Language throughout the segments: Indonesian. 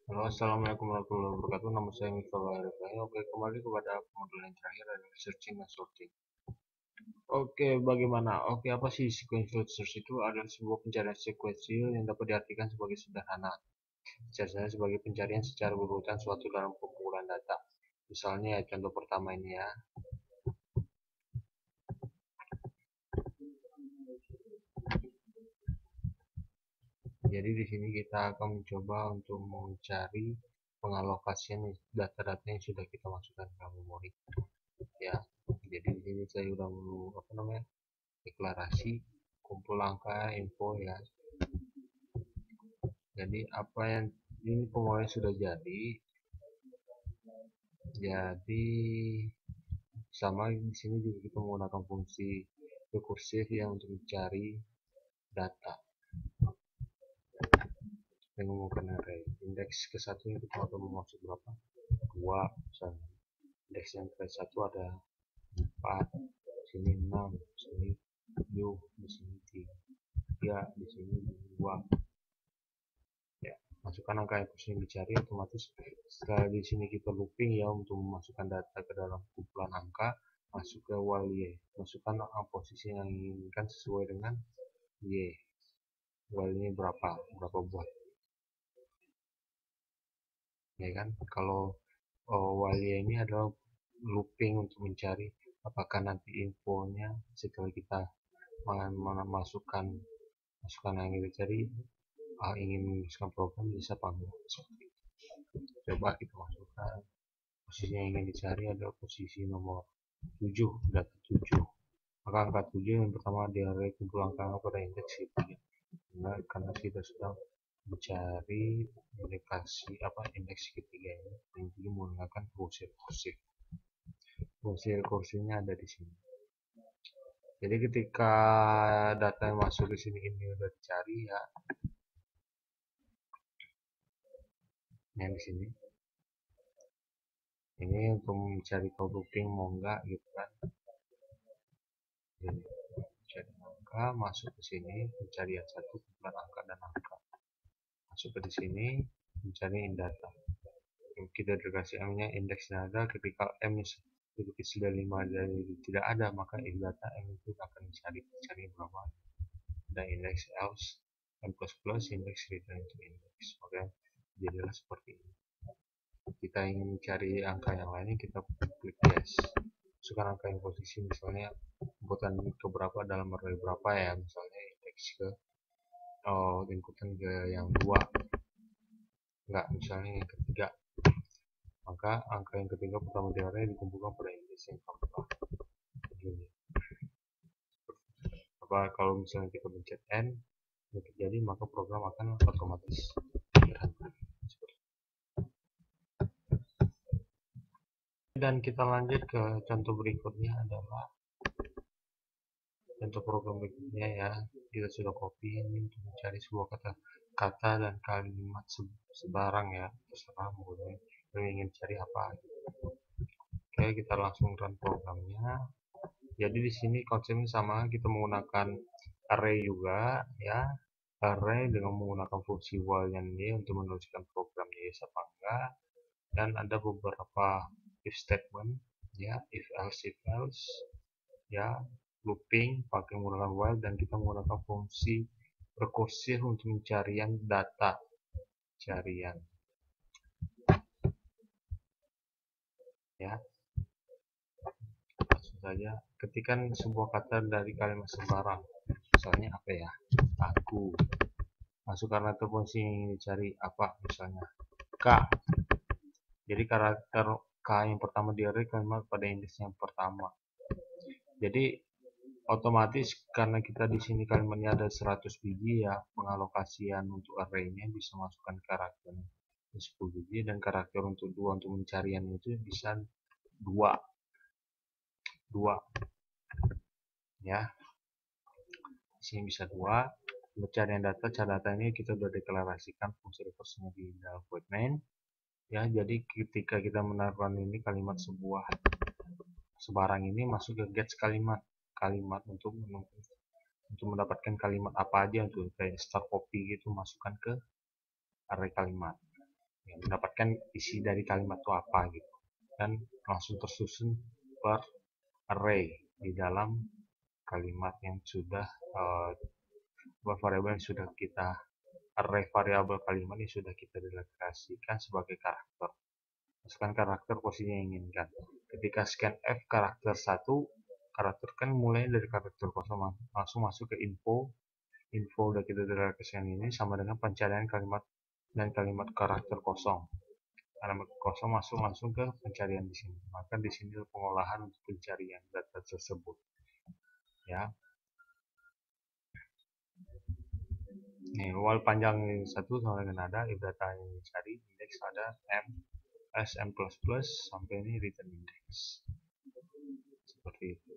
Halo, assalamualaikum warahmatullahi wabarakatuh. Nama saya Miftahul Arifin. Oke, kembali kepada pemodel yang terakhir adalah searching dan sorting. Oke, bagaimana? Oke, apa sih sequential search itu? Adalah sebuah pencarian sekuensial yang dapat diartikan sebagai sederhana. Biasanya sebagai pencarian secara berurutan suatu dalam kumpulan data. Misalnya, contoh pertama ini ya. Jadi di sini kita akan mencoba untuk mencari pengalokasian data-data yang sudah kita masukkan ke memori. Ya, jadi di sini saya udah deklarasi kumpul angka info ya. Jadi apa yang ini pemulainya sudah jadi sama di sini juga kita menggunakan fungsi rekursif yang untuk mencari data dengan menggunakan array. Indeks ke satu yang kita mau masuk berapa, 2 misalnya. Indeks yang ke satu ada 4, sini 6, sini 7, di sini 3, di sini 2. Ya, masukkan angka yang posisi dicari, otomatis setelah di sini kita looping ya untuk memasukkan data ke dalam kumpulan angka, masuk ke while y, masukkan posisi yang diinginkan sesuai dengan y, while ini berapa buat, ya kan. Kalau while y ini adalah looping untuk mencari apakah nanti infonya setelah kita masukkan yang kita cari, ingin menuliskan program bisa apa enggak. Coba kita masukkan posisi yang ingin dicari adalah posisi nomor 7, data 7, maka angka 7 yang pertama di array kumpul angka pada indeks itu ya. Karena kita sudah mencari indeks ketiga ini, yang juga menggunakan fungsi rekursifnya ada di sini. Jadi ketika data yang masuk di sini ini udah dicari ya, yang di sini ini untuk mencari grouping mau enggak gitu kan. Jadi mencari angka, masuk ke sini pencarian satu kumpulan angka dan angka, masuk ke di sini mencari data. Kita dikasih m-nya indeksnya ada, ketika m lebih kecil dari 5 dari tidak ada, maka if data m itu akan cari berapa, dan indeks else m plus plus indeks return to index. Maka jadilah seperti ini. Kita ingin mencari angka yang lainnya, kita klik yes, masukkan angka yang posisi, misalnya inputan ke berapa dalam array berapa ya, misalnya indeks ke inputan ke yang 2, enggak, misalnya yang ketiga, maka angka yang ketiga pertama di array dikumpulkan pada indeks yang keempat. Begini. Apa kalau misalnya kita pencet n yang terjadi, maka program akan otomatis berhenti. Dan kita lanjut ke contoh berikutnya adalah contoh program berikutnya ya. Kita sudah copy ini untuk mencari sebuah kata dan kalimat sebarang ya, terserah menggunakan ingin cari apa. Oke, kita langsung run programnya. Jadi di sini konsepnya sama, kita menggunakan array juga ya, array dengan menggunakan fungsi while yang ini untuk menuliskan programnya yes apa enggak, dan ada beberapa if statement ya, if else ya, looping pakai menggunakan while, dan kita menggunakan fungsi rekursif untuk pencarian data, ya. Langsung saja ketikkan sebuah kata dari kalimat sembarang, misalnya apa ya, aku, masuk karakter fungsi yang ingin dicari apa, misalnya k. Jadi karakter k yang pertama di array kalimat pada indeks yang pertama. Jadi otomatis karena kita di sini kalimatnya ada 100 biji ya, pengalokasian untuk array-nya bisa masukkan karakter 10 biji, dan karakter untuk untuk pencarian itu bisa 2 ya. Di sini bisa 2. Pencarian data ini kita sudah deklarasikan fungsi rekursinya di dalam void main ya. Jadi ketika kita menaruhkan ini kalimat sebarang ini masuk ke get kalimat untuk mendapatkan kalimat apa aja, untuk kayak start copy gitu, masukkan ke array kalimat. yang mendapatkan isi dari kalimat itu apa gitu, dan langsung tersusun per array di dalam kalimat yang sudah variabel yang sudah kita array variabel kalimat yang sudah kita deklarasikan sebagai karakter. Masukkan karakter posisi yang inginkan. Ketika scan F karakter 1, karakter kan mulai dari karakter kosong langsung masuk ke info udah kita deklarasikan ini sama dengan pencarian kalimat dan kalimat karakter kosong. Kalimat kosong masuk langsung ke pencarian di sini. Maka di sini pengolahan untuk pencarian data tersebut. Ya. Nih, wal panjang satu sama dengan ada, if data yang dicari, indeks ada m sampai ini return index. Seperti itu.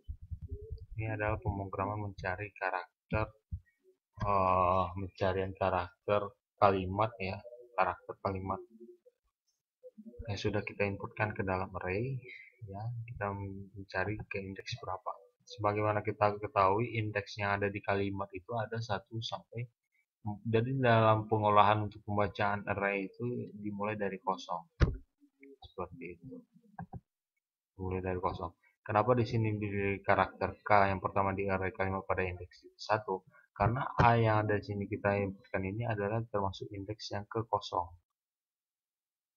Ini adalah pemrograman mencari karakter, pencarian karakter kalimat ya, karakter kalimat yang sudah kita inputkan ke dalam array. Ya, kita mencari ke indeks berapa. Sebagaimana kita ketahui, indeks yang ada di kalimat itu ada 1 sampai. Jadi dalam pengolahan untuk pembacaan array itu dimulai dari kosong. Seperti itu. Mulai dari kosong. Kenapa di sini di karakter K yang pertama di array kalimat pada indeks 1? Karena A yang ada di sini kita inputkan ini adalah termasuk indeks yang ke kosong.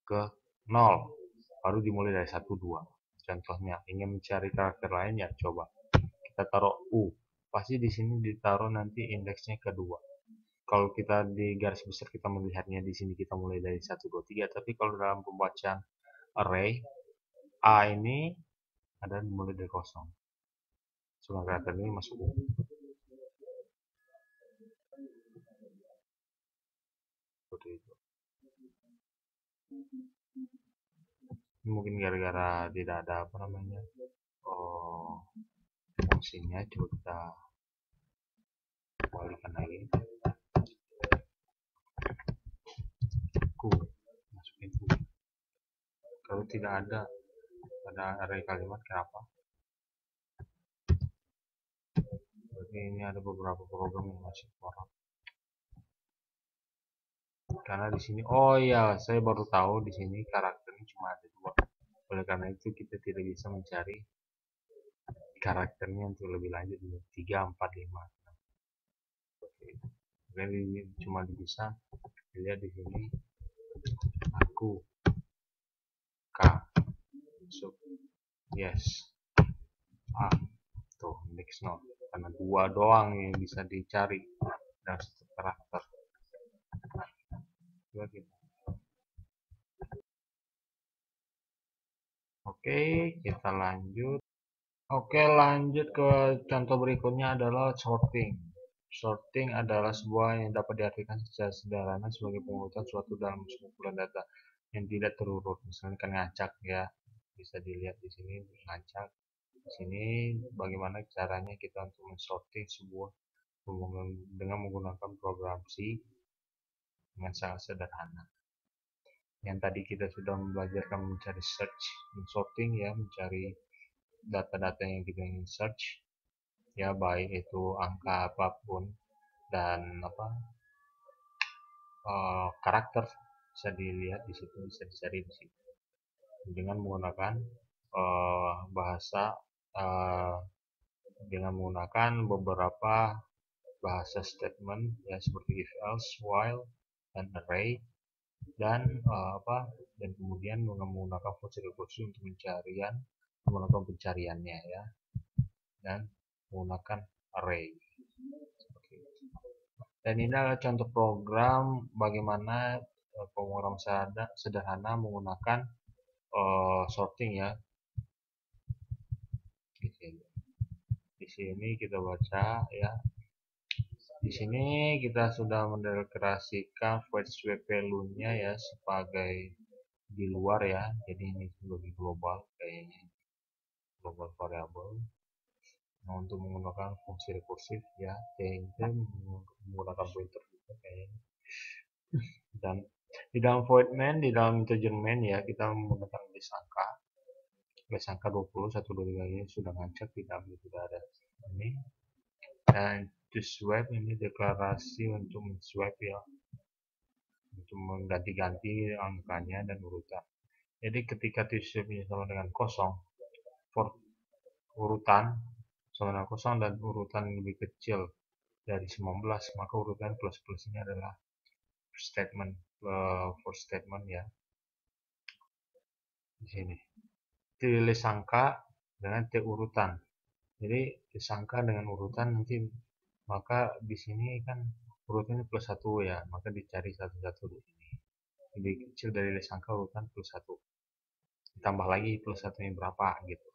Ke 0. Baru dimulai dari 1, 2. Contohnya, ingin mencari karakter lain ya coba. Kita taruh U. Pasti di sini ditaruh nanti indeksnya ke 2. Kalau kita di garis besar kita melihatnya di sini kita mulai dari 1, 2, 3, tapi kalau dalam pembacaan array A ini ada mulai dari kosong. Semua karakter ini masuk U. Seperti itu. Ini mungkin gara-gara tidak ada apa namanya fungsinya, coba kita kembalikan lagi. Masukin U. Kalau tidak ada pada array kalimat, kenapa? Berarti ini ada beberapa program yang masih kurang. Karena di sini, oh ya, saya baru tahu di sini karakternya cuma ada 2. Oleh karena itu kita tidak bisa mencari karakternya untuk lebih lanjut 3, 4, 5. Jadi cuma bisa dilihat di sini aku K masuk yes A tuh index 0 karena 2 doang yang bisa dicari dan satu karakter. Oke, kita lanjut. Oke, lanjut ke contoh berikutnya adalah sorting. Sorting adalah sebuah yang dapat diartikan secara sederhana sebagai pengurutan suatu dalam sekumpulan data yang tidak terurut. Misalnya kan ngacak ya, bisa dilihat di sini ngacak. Di sini bagaimana caranya kita untuk mensorting sebuah dengan menggunakan program C dengan sangat sederhana. Yang tadi kita sudah belajarkan mencari search, sorting ya, mencari data-data yang kita ingin search ya, baik itu angka apapun dan karakter bisa dilihat di situ, bisa dicari di situ dengan menggunakan bahasa dengan menggunakan beberapa bahasa statement ya, seperti if else, while, dan array, dan dan kemudian menggunakan funksi rekursi untuk menggunakan pencariannya ya, dan menggunakan array. Dan ini adalah contoh program bagaimana pemrograman sederhana menggunakan sorting ya. Di sini kita baca ya. Di sini kita sudah mendeklarasikan void sweep value-nya ya sebagai di luar ya. Jadi ini lebih global kayaknya, global variable. Nah, untuk menggunakan fungsi rekursif ya, menggunakan pointer juga kayaknya. Dan di dalam void main, di dalam integer main ya, kita menggunakan base angka 20, 1, 2, 3 ini sudah ngacak, di dalam itu sudah ada ini. Dan to swipe ini deklarasi untuk men-swipe ya. untuk mengganti-ganti angkanya dan urutan. Jadi ketika T-swabnya sama dengan kosong, for urutan sama dengan kosong dan urutan lebih kecil dari 19, maka urutan plus ini adalah statement for statement ya di sini. Tulis angka dengan T urutan. Jadi disangka dengan urutan nanti, maka di sini kan urutannya plus 1 ya, maka dicari satu-satu di sini. Lebih kecil dari disangka urutan plus 1. Ditambah lagi plus 1-nya berapa gitu.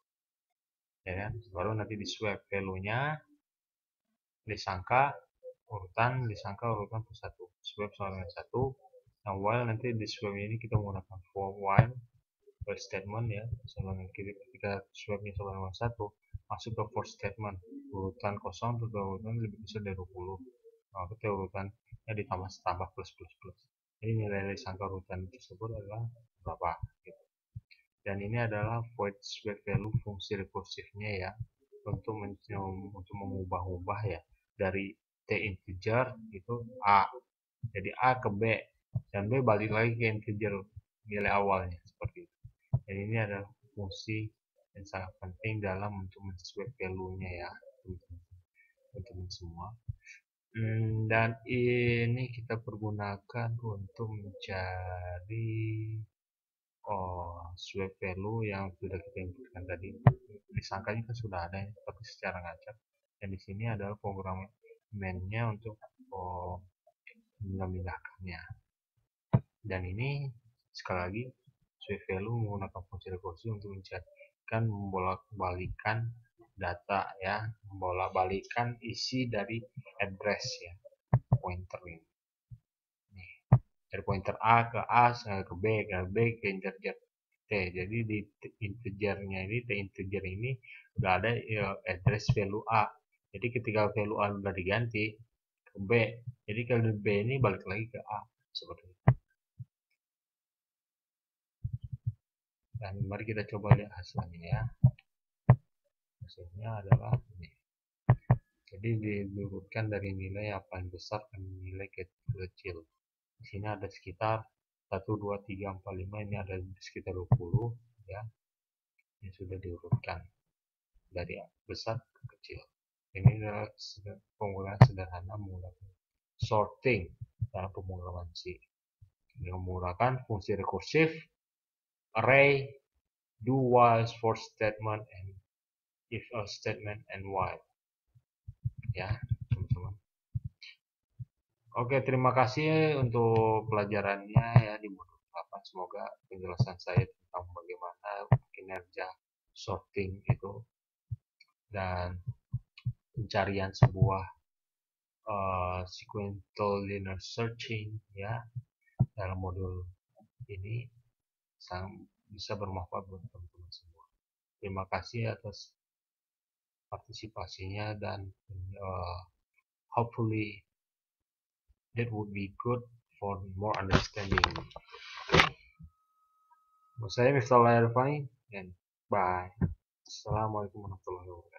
Ya kan? Baru nanti di swap value-nya disangka urutan plus 1. Swap sama dengan 1. Nah, while nanti di swap ini kita menggunakan for while statement ya, sama dengan ketika swapnya sama dengan 1, masuk ke for statement, urutan kosong atau urutan lebih kecil dari 20, maka urutannya ditambah plus plus plus. Jadi nilai sangka urutan tersebut adalah berapa gitu. Dan ini adalah void swap value fungsi rekursifnya ya, untuk mengubah-ubah ya dari t integer itu a jadi a ke b, dan b balik lagi ke integer nilai awalnya seperti itu. Dan ini adalah fungsi yang sangat penting dalam untuk men-swap value-nya ya teman-teman semua. Dan ini kita pergunakan untuk mencari swap value yang sudah kita inputkan tadi. Disangkanya kan sudah ada ya, tapi secara ngacak. Dan di sini adalah programnya untuk memindahkannya. Dan ini sekali lagi swap value menggunakan fungsi rekursi untuk mencarikan membolak-balikan data ya, membolak-balikan isi dari address ya, pointer ini. Nih, dari pointer A ke A ke B ke integer T. Jadi di integernya ini, T integer ini udah ada address value A. Jadi ketika value A udah diganti ke B, jadi kalau B ini balik lagi ke A seperti itu. Dan mari kita coba lihat hasilnya ya. Hasilnya adalah ini. Jadi diurutkan dari nilai yang paling besar ke nilai kecil. Di sini ada sekitar 1, 2, 3, 4, 5, ini ada sekitar 20 ya. Ini sudah diurutkan dari besar ke kecil. Ini adalah penggunaan sederhana menggunakan sorting dalam pemrograman C. Dengan menggunakan fungsi rekursif, array, do while, for statement, and if else statement, and while. Ya, teman-teman. Oke, terima kasih untuk pelajarannya ya di modul 8. Semoga penjelasan saya tentang bagaimana kinerja sorting itu dan pencarian sebuah sequential linear searching ya dalam modul ini sangat bisa bermanfaat buat teman-teman semua. Terima kasih atas partisipasinya dan hopefully that would be good for more understanding. Saya Miftah Irfani and bye. Assalamualaikum warahmatullahi wabarakatuh.